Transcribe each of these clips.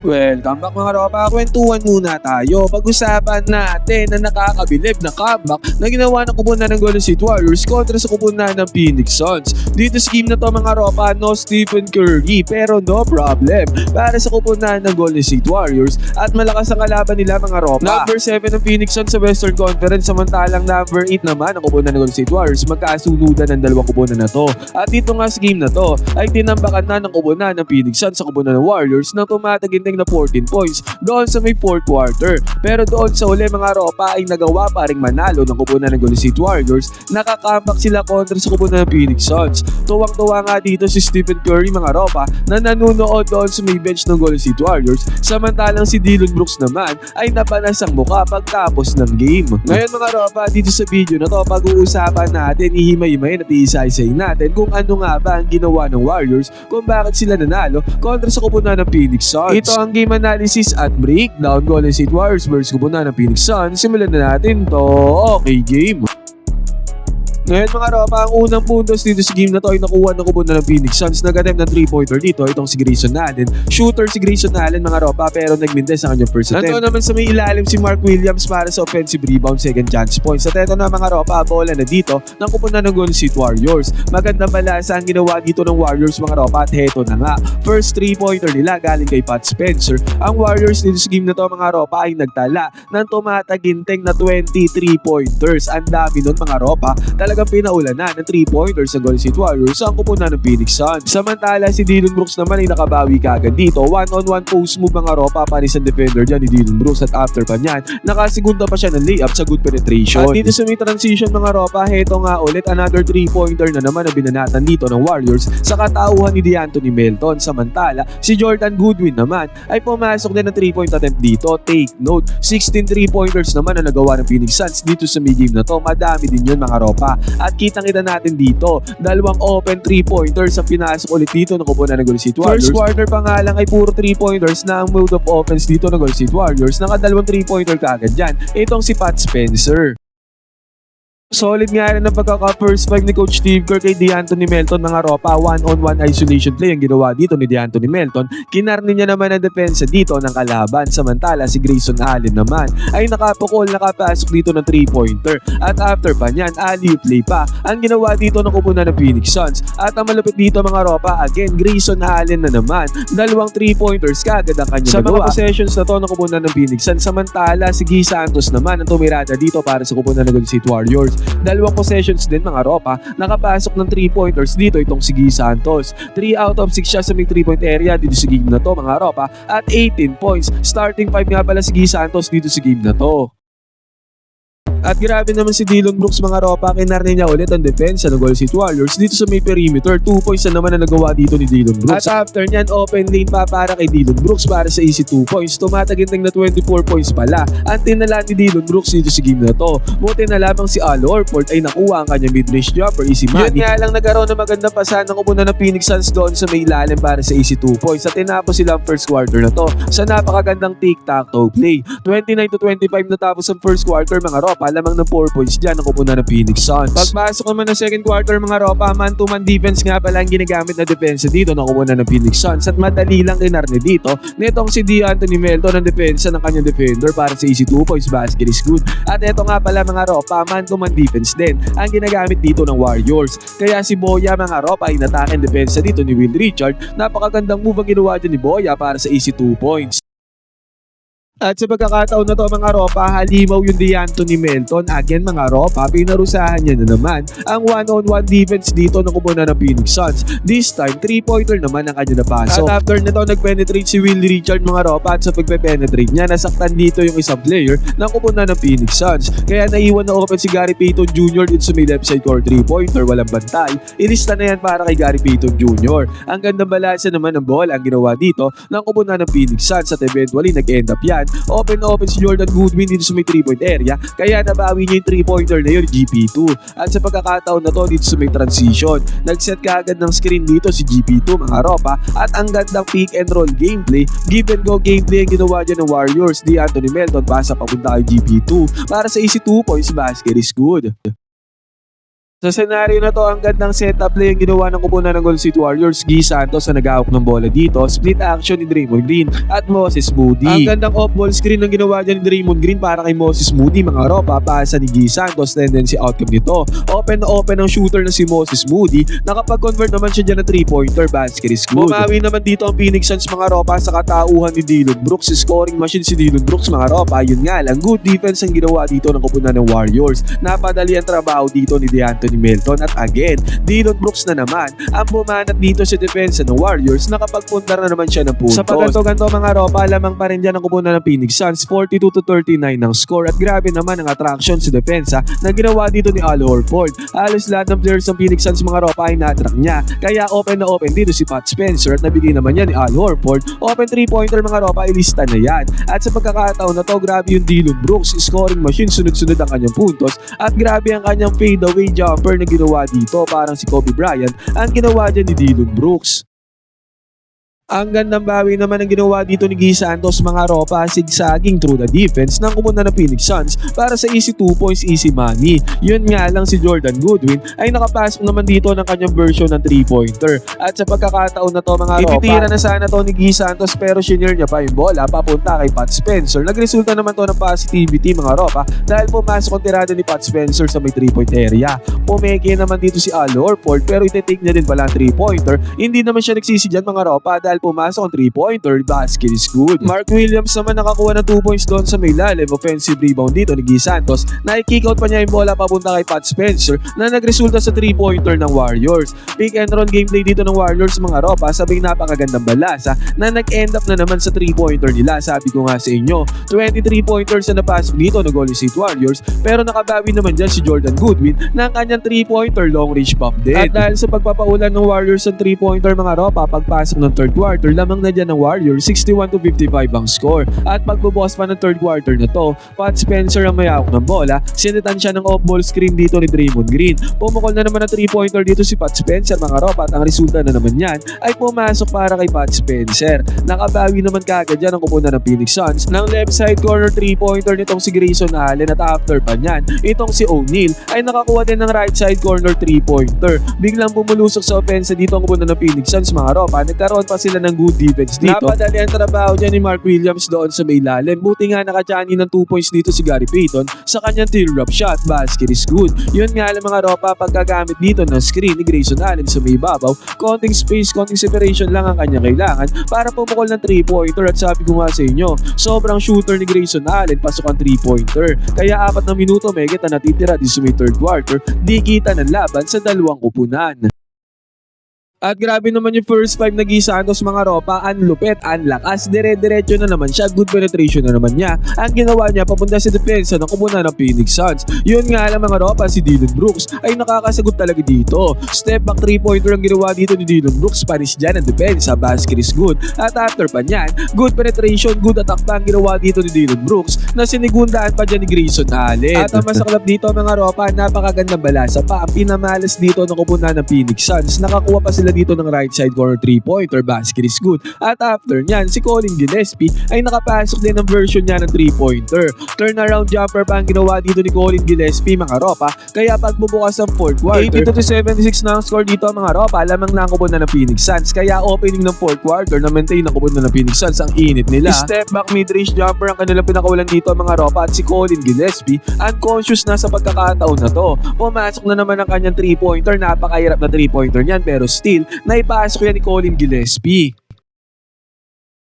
Welcome back mga ropa, kwentuhan muna tayo. Pag-usapan natin na nakakabilib na comeback na ginawa ng kupunan ng Golden State Warriors kontra sa kupunan ng Phoenix Suns. Dito sa game na to mga ropa, no Stephen Curry pero no problem para sa kupunan ng Golden State Warriors at malakas ang kalaban nila mga ropa. Number 7 ng Phoenix Suns sa Western Conference, samantalang number 8 naman ang kupunan ng Golden State Warriors. Magkasunudan ng dalawang kupunan na to. At dito nga sa game na to ay tinambakan na ng kupunan ng Phoenix Suns sa kupunan ng Warriors nang tumataginting na 14 points doon sa may 4th quarter. Pero doon sa uli mga ropa ay nagawa pa ring manalo ng kupunan ng Golden State Warriors. Nakakambak sila kontra sa kupunan ng Phoenix Suns. Tuwang-tuwa nga dito si Stephen Curry mga ropa na nanunood doon sa may bench ng Golden State Warriors, samantalang si Dillon Brooks naman ay napanas ang mukha pagtapos ng game. Ngayon mga ropa, dito sa video na to pag-uusapan natin, ihimay-himayin at iisa-isayin natin kung ano nga ba ang ginawa ng Warriors, kung bakit sila nanalo kontra sa kupunan ng Phoenix Suns. Ito ang game analysis at breakdown Golden State Warriors versus kupunan ng Phoenix Suns. Simulan na natin to. Okay, game. Ngayon mga ropa, ang unang puntos dito sa game na to ay nakuha ng kupunan ng Phoenix Suns. Nag-attempt ng 3-pointer dito, itong si Grayson Allen. Shooter si Grayson Allen mga ropa, pero nagmintes sa kanyang first attempt. Nandoon naman sa may ilalim si Mark Williams para sa offensive rebound, second chance points. At eto na mga ropa, bola na dito ng kupunan ng Golden State Warriors. Magandang balasa ang ginawa dito ng Warriors mga ropa, at heto na nga. First 3-pointer nila galing kay Pat Spencer. Ang Warriors dito sa game na to mga ropa ay nagtala ng tumataginting na 23-pointers. Ang dami nun mga ropa. Talagang pinaulanan ng 3-pointers sa Golden State Warriors sa kupunan ng Phoenix Suns. Samantala si Dillon Brooks naman ay nakabawi kagad dito. One-on-one post move mga ropa, panis ang defender dyan ni Dillon Brooks, at after pa niyan, nakasigunda pa siya ng layup sa good penetration. At dito sa may transition mga ropa, heto nga ulit another 3-pointer na naman na binanatan dito ng Warriors sa katauhan ni DeAnthony Melton. Samantala si Jordan Goodwin naman ay pumasok din ng 3-point attempt dito. Take note, 16 3-pointers naman na nagawa ng Phoenix Suns dito sa may game na to. Madami din yun mga ropa. At kitang-kita natin dito, dalawang open 3-pointers ang pinasok ulit dito ng kupunan ng Golden State Warriors. First quarter pa nga lang ay puro 3-pointers na ang mode of offense dito ng Golden State Warriors. Nakadalawang 3-pointer kaagad dyan. Itong si Pat Spencer. Solid nga rin ang pagkaka-first five ni Coach Steve Kerr kay DeAnthony Melton mga ropa. One-on-one isolation play ang ginawa dito ni DeAnthony Melton. Kinarni niya naman ang depensa dito ng kalaban. Samantala si Grayson Allen naman ay nakapasok dito ng 3-pointer. At after pa niyan, alley-oop play pa ang ginawa dito ng kupunan ng Phoenix Suns. At ang malupit dito mga ropa, again, Grayson Allen na naman. Dalawang 3-pointers kagad ang kanya nagawa. Sa mga possessions na to ng kupunan ng Phoenix Suns. Samantala si Guy Santos naman ang tumirada dito para sa kupunan ng Golden State Warriors. Dalawang possessions din mga ropa, nakapasok ng 3-pointers dito itong si Guy Santos. 3 out of 6 siya sa may 3-point area dito sa game na to mga ropa, at 18 points. Starting 5 nga pala si Guy Santos dito sa game na to. At grabe naman si Dillon Brooks mga ropa, kinarni niya ulit ang depensa ng Golden State Warriors dito sa may perimeter. 2 points na naman na nagawa dito ni Dillon Brooks. At after niyan, open lane pa para kay Dillon Brooks para sa easy 2 points. Tumataginting na 24 points pala ang tinala ni Dillon Brooks dito sa game na to. Buti na lamang si Al Horford ay nakuha ang kanyang mid-range jumper, easy money. Yun nga lang, nagkaroon ng magandang pasahan ng kupunan ng Phoenix Suns doon sa may ilalim para sa easy 2 points. At tinapos sila ang first quarter na to sa napakagandang tic-tac-toe play. 29-25 natapos ang first quarter mga ropa, lamang ng 4 points dyan ang kupunan ng Phoenix Suns. Pagpasok naman ng second quarter mga ropa, man-to-man defense nga pala ang ginagamit na depensa dito ng kupunan ng Phoenix Suns, at madali lang kinarni dito nitong si DeAnthony Melton ang depensa ng kanyang defender para sa easy 2 points basket is good. At eto nga pala mga ropa, man-to-man defense din ang ginagamit dito ng Warriors. Kaya si Boya mga ropa ay inatake ang depensa dito ni Will Richard. Napakagandang move ang ginawa dyan ni Boya para sa easy 2 points. At sa pagkakataon na to mga ropa, halimaw yung DeAnthony Melton. Again mga ropa, pinarusahan niya na naman ang one-on-one defense dito ng kupunan ng Phoenix Suns. This time, 3-pointer naman ang kanya napasok. At after nito, nag-penetrate si Will Richard mga ropa, at sa pagpe-penetrate niya, nasaktan dito yung isang player ng kupunan ng Phoenix Suns. Kaya naiwan na open si Gary Payton Jr. dito sa may left side court 3-pointer, walang bantay. Ilista na yan para kay Gary Payton Jr. Ang gandang balansa naman ng bola ang ginawa dito ng kupunan ng Phoenix Suns, at eventually nag-end up yan open si Jordan Goodwin dito sa may 3-point area, kaya nabawi niya yung 3-pointer na yun, GP2. At sa pagkakataon na to dito sa may transition, nag-set kaagad ng screen dito si GP2 mga ropa, at ang gandang pick and roll gameplay, give and go gameplay ang ginawa dyan ng Warriors. DeAnthony Melton pasa papunta kay GP2 para sa easy 2 points basket is good. Sa senaryo na to, ang gandang setup play ang ginawa ng kupunan ng Golden State Warriors. Guy Santos na nag-ahawak ng bola dito, split action ni Draymond Green at Moses Moody. Ang gandang off-ball screen ang ginawa dyan ni Draymond Green para kay Moses Moody, mga ropa, pasa ni Guy Santos, tendency outcome nito. Open na open ang shooter na si Moses Moody, nakapag-convert naman siya dyan na 3-pointer, basket is good. Bumawi naman dito ang Phoenix Suns, mga ropa, sa katauhan ni Dillon Brooks. Scoring machine si Dillon Brooks, mga ropa. Yun nga lang, good defense ang ginawa dito ng kupunan ng Warriors. Napadali ang trabaho dito ni DeAnthony Melton at again, Dillon Brooks na naman ang bumanat dito sa depensa ng Warriors, nakapagpuntar na naman siya ng puntos. Sa pagganto-ganto, mga ropa, lamang pa rin dyan ang kupunan ng Phoenix Suns, 42-39 ng score at grabe naman ang attraction sa depensa na ginawa dito ni Al Horford. Halos lahat ng players ng Phoenix Suns, mga ropa, ay na-attract niya, kaya open na open dito si Pat Spencer at nabigay naman yan ni Al Horford. Open 3-pointer, mga ropa, ilista na yan. At sa pagkakataon na to, grabe yung Dillon Brooks, scoring machine, sunod-sunod ang kanyang puntos at grabe ang kanyang fadeaway jumper na ginawa dito, parang si Kobe Bryant ang ginawa dyan ni Dillon Brooks. Ang gandang bawi naman ang ginawa dito ni Guy Santos, mga ropa, zigzagging through the defense ng kupunan ng Phoenix Suns para sa easy 2 points, easy money. Yun nga lang, si Jordan Goodwin ay nakapasok naman dito ng kanyang version ng 3-pointer. At sa pagkakataon na to, mga ropa, ititira na sana to ni Guy Santos pero shinare niya pa yung bola papunta kay Pat Spencer. Nagresulta naman to ng positivity, mga ropa, dahil pumasok ang tirada ni Pat Spencer sa may 3-point area. Pumeke naman dito si Al Horford pero iti-take niya din pala ang 3-pointer. Hindi naman siya nagsisi dyan, mga ropa, dahil pumasok ang 3-pointer, basket is good. Mark Williams naman nakakuha ng 2 points doon sa may lalim, offensive rebound dito ni Guy Santos, na i-kick out pa niya yung bola papunta kay Pat Spencer na nagresulta sa 3-pointer ng Warriors. Pick and roll gameplay dito ng Warriors, mga ropa, sabing napakagandang balasa na nag-end up na naman sa 3-pointer nila. Sabi ko nga sa inyo, 23 pointers na napasok dito ng Golden State Warriors, pero nakabawi naman dyan si Jordan Goodwin ng kanyang 3-pointer long range pump din. At dahil sa pagpapaulan ng Warriors ng 3-pointer, mga ropa, pagpasok ng third quarter, lamang na dyan ng Warriors, 61-55 ang score. At pagbubukas pa ng third quarter na to, Pat Spencer ang mayawak ng bola, sinitan siya ng off-ball screen dito ni Draymond Green. Pumukol na naman ng 3-pointer dito si Pat Spencer, mga ropa, at ang resulta na naman yan ay pumasok para kay Pat Spencer. Nakabawi naman kagad dyan ang kupunan ng Phoenix Suns ng left side corner 3-pointer nitong si Grayson Allen, at after pa niyan, itong si O'Neal ay nakakuha din ng right side corner 3-pointer. Biglang bumulusok sa offense dito ang kupunan ng Phoenix Suns, mga ropa, nagkaroon pa sila ng good defense dito. Napadali ang trabaho dyan ni Mark Williams doon sa may lalim. Buti nga nakachani ng 2 points dito si Gary Payton sa kanyang teardrop shot, basket is good. Yun nga lang, mga ropa, pagkagamit dito ng screen ni Grayson Allen sa may babaw, konting space, konting separation lang ang kanya kailangan para pumukol ng 3-pointer. At sabi ko nga sa inyo, sobrang shooter ni Grayson Allen, pasok ang 3-pointer. Kaya 4 na minuto may kita natitira dito sa may third quarter, di kita ng laban sa dalawang kupunan. At grabe naman yung first 5 na Guy Santos, mga ropa, ang lupet, ang lakas, dire-diretso na naman siya, good penetration na naman niya. Ang ginawa niya papunta sa depensa ng kupunan ng Phoenix Suns. Yun nga lang, mga ropa, si Dillon Brooks ay nakakasagot talaga dito. Step back 3-pointer ang ginawa dito ni Dillon Brooks, Spanish dyan ang depensa, basket is good. At after pa niyan, good penetration, good attack pa ang ginawa dito ni Dillon Brooks na sinigundaan pa dyan ni Grayson Allen. At ang masaklap dito, mga ropa, napakagandang balasa pa ang pinamalas dito ng kupunan ng Phoenix Suns. Nakakuha pa sila dito ng right side corner 3-pointer, basket is good. At after nyan, si Colin Gillespie ay nakapasok din ng version niya ng 3-pointer. Turnaround jumper pa ang ginawa dito ni Colin Gillespie, mga ropa, kaya pagbubukas ng fourth quarter, 82-76 na ang score dito, mga ropa, lamang lang kupunan ng Phoenix Suns. Kaya opening ng fourth quarter na maintain ng kupunan ng Phoenix Suns, ang init nila. Step back mid-range jumper ang kanilang pinakawalan dito, mga ropa, at si Colin Gillespie unconscious na sa pagkakataon na to. Pumasok na naman ang kanyang 3-pointer, napakahirap na 3-pointer niyan, pero still naipasok yan ni Colin Gillespie.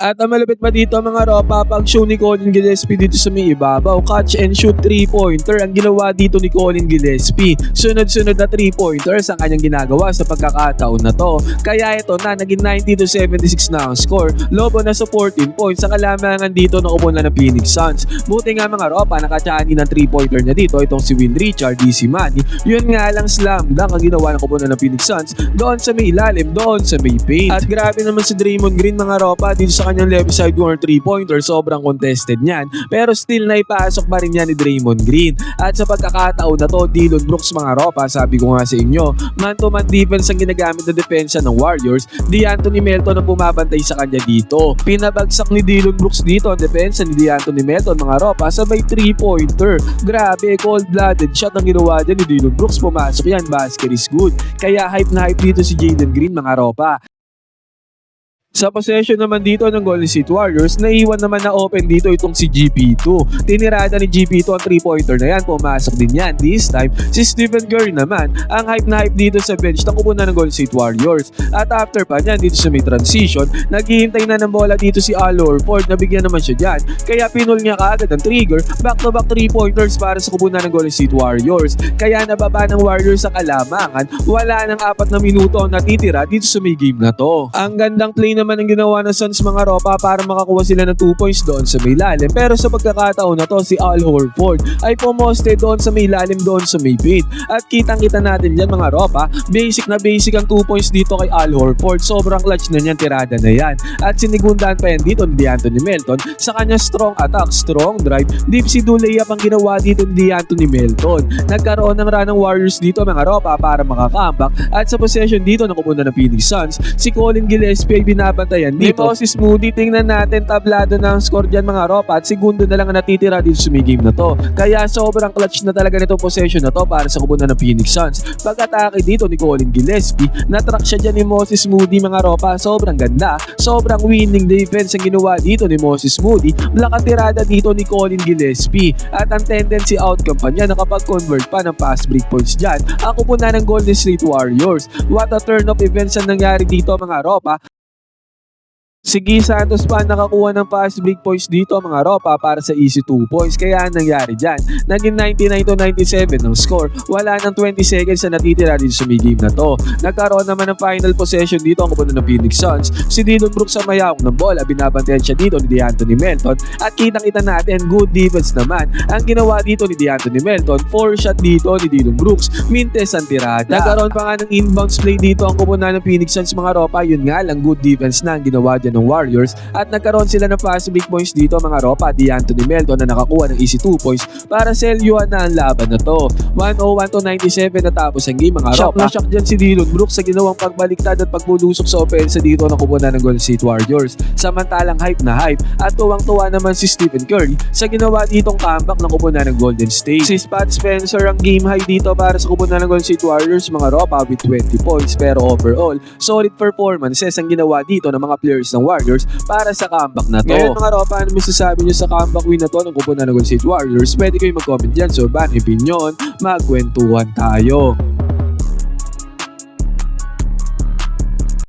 At ang malapit pa dito, mga ropa, pag show ni Colin Gillespie dito sa may ibabaw, catch and shoot 3-pointer ang ginawa dito ni Colin Gillespie. Sunod-sunod na 3-pointers ang kanyang ginagawa sa pagkakataon na to. Kaya ito na, naging 90-76 na ang score. Lobo na sa 14 points ang kalamangan dito na umulan ng Phoenix Suns. Buti nga, mga ropa, nakachani ng 3-pointer niya dito, itong si Will Richard, DC Money. Yun nga lang, slam dunk ang ginawa ng umulan ng Phoenix Suns doon sa may ilalim, doon sa may paint. At grabe naman si Draymond Green, mga ropa, dito sa kanyang left side corner 3-pointer, sobrang contested niyan. Pero still na ipasok pa rin yan ni Draymond Green. At sa pagkakataon na to, Dillon Brooks mga ropa, sabi ko nga sa inyo, man-to-man defense ang ginagamit na depensa ng Warriors. D'Anthony Melton ang bumabantay sa kanya dito. Pinabagsak ni Dillon Brooks dito ang depensa ni D'Anthony Melton mga ropa, sabay 3-pointer. Grabe, cold-blooded shot ang ginawa dyan ni Dillon Brooks. Pumasok yan, basket is good. Kaya hype na hype dito si Jalen Green mga ropa. Sa possession naman dito ng Golden State Warriors, naiwan naman na open dito itong si GP2. Tinirada ni GP2 ang 3-pointer na yan, pumasok din yan. This time, si Stephen Curry naman, ang hype na hype dito sa bench ng kupunan ng Golden State Warriors. At after pa niyan, dito sa may transition, naghihintay na ng bola dito si Al Horford, nabigyan naman siya dyan. Kaya pinul niya kaagad ang trigger, back-to-back 3-pointers para sa kupunan ng Golden State Warriors. Kaya nababa ng Warriors sa kalamangan, wala nang 4 na minuto ang natitira dito sa may game na to. Ang gandang play naman ang ginawa ng Suns mga ropa para makakuha sila ng 2 points doon sa may lalim. Pero sa pagkakataon na to, si Al Horford ay pumoste doon sa may lalim doon sa may paint. At kitang-kita natin dyan mga ropa, basic na basic ang 2 points dito kay Al Horford. Sobrang clutch na niyan, tirada na yan. At sinigundahan pa yan dito ni D'Anthony Melton sa kanyang strong attack, strong drive. Deep si layup ang ginawa dito ni D'Anthony Melton. Nagkaroon ng run ng Warriors dito mga ropa para makakambak. At sa possession dito ng kupunan ng Phoenix Suns, si Colin Gillespie ay binabantayan dito. Moses Moody, tingnan natin, tablado na ang score dyan mga ropa at segundo na lang ang natitira dito sa may game na to. Kaya sobrang clutch na talaga nitong possession na to para sa kupunan ng Phoenix Suns. Pag-atake dito ni Colin Gillespie, natrack siya dyan ni Moses Moody mga ropa, sobrang ganda, sobrang winning defense ang ginawa dito ni Moses Moody. Blakatirada dito ni Colin Gillespie at ang tendency outcome pa niya nakapag-convert pa ng fast break points dyan ang kupunan ng Golden State Warriors. What a turn of events ang nangyari dito mga ropa. Si Guy Santos pa nakakuha ng fast break points dito mga ropa para sa easy 2 points. Kaya ang nangyari dyan, naging 99-97 ng score. Wala ng 20 seconds na natitira dito sa mid-game na to. Nagkaroon naman ng final possession dito ang kupunan ng Phoenix Suns. Si Dillon Brooks ang mayawak ng bola, binabantayan siya dito ni D'Anthony Melton. At kitang-kita natin, good defense naman ang ginawa dito ni D'Anthony Melton. 4 shot dito ni Dillon Brooks, mintes ang tirada. Nagkaroon pa nga ng inbounds play dito ang kupunan ng Phoenix Suns mga ropa. Yun nga lang, good defense na ang ginawa dyan ng Warriors at nagkaroon sila ng fast break points dito mga ropa. D'Anthony Melton na nakakuha ng easy 2 points para selyuhan na ang laban na to. 101-97 natapos ang game mga ropa. Shock na shock dyan si Dillon Brooks sa ginawang pagbaliktad at pagbulusok sa opensa dito ng kupunan ng Golden State Warriors. Samantalang hype na hype at tuwang-tuwa naman si Stephen Curry sa ginawa ditong comeback ng kupunan ng Golden State. Si Pat Spencer ang game high dito para sa kupunan ng Golden State Warriors mga ropa with 20 points, pero overall solid performances ang ginawa dito ng mga players ng Warriors para sa comeback na to. Ngayon mga ropa, ano masasabi nyo sa comeback win na to ng kupunan ng Golden State Warriors? Pwede kayo mag-comment dyan. So, ban opinion, magkwentuhan tayo.